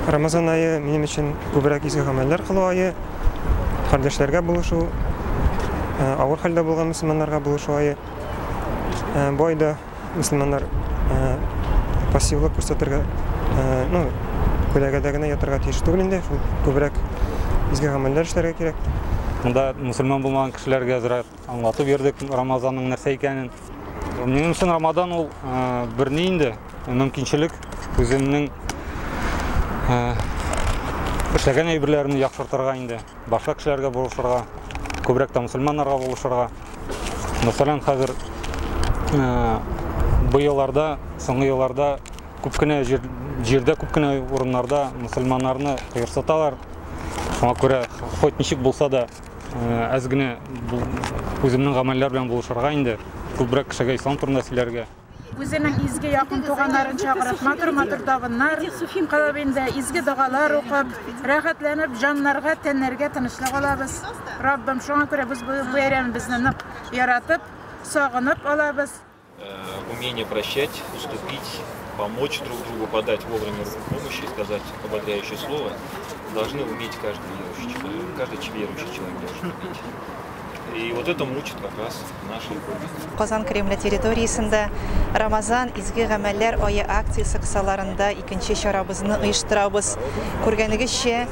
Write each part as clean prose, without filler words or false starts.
Рамазан айы минем өчен күбрәк изге гамәлләр кылу айы, кардәшләргә булышу, авыр хәлдә булган мөселманнарга булышу айы. Бу айда мөселманнар пассивлык күрсәтергә, күләгәдә генә ятарга тиеш түгел инде, шул күбрәк изге гамәлләр эшләргә кирәк. Монда мөселман булмаган кешеләргә әзрәк аңлатып бирдек Рамазанның нәрсә икәнен. Минем өчен Рамадан ул бер ни инде, мөмкинчелек үземнең эшләгән әйберләрне яхшыртырга инде, башка кешеләргә булышырга, күбрәк тә мөселманнарга булышырга. Мәсәлән, хәзер бу елларда, соңгы елларда күп кенә җирдә, күп кенә урыннарда мөселманнарны кыерсыталар. Шуңа күрә, хоть ничек булса да, әз генә үземнең гамәлләр белән булышырга инде, күбрәк кешегә ислам турында сөйләргә. Үзенең изге якын туганнарын чакырып, матур-матур давыннар кылып инде, изге дугалар укып, рәхәтләнеп, җаннарга, тәннәргә тынычлык алабыз. Раббим шуңа күрә без бу бәйрәмне безне нык яратып, сагынып алабыз. Умение прощать, уступить, помочь друг другу, подать вовремя руку помощи, сказать ободряющее слово, должны уметь каждый верующий человек должен уметь. И вот это мучит как раз наши иконы. Казан Кремле территориясендә Рамазан изге гамәлләр ае акциясе кысаларында икенче чарабызны оештырабыз. Күргәнегезчә,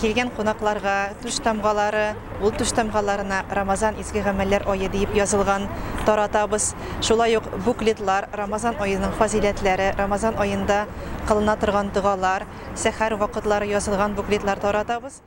килгән кунакларга туш тамгалары, ул туш тамгаларына Рамазан изге гамәлләр ае дип язылган таратабыз. Шулай ук буклетлар, Рамазан аеның фазиләтләре, Рамазан аенда кылына торган дугалар, сәхәр вакытлары язылган буклетлар таратабыз.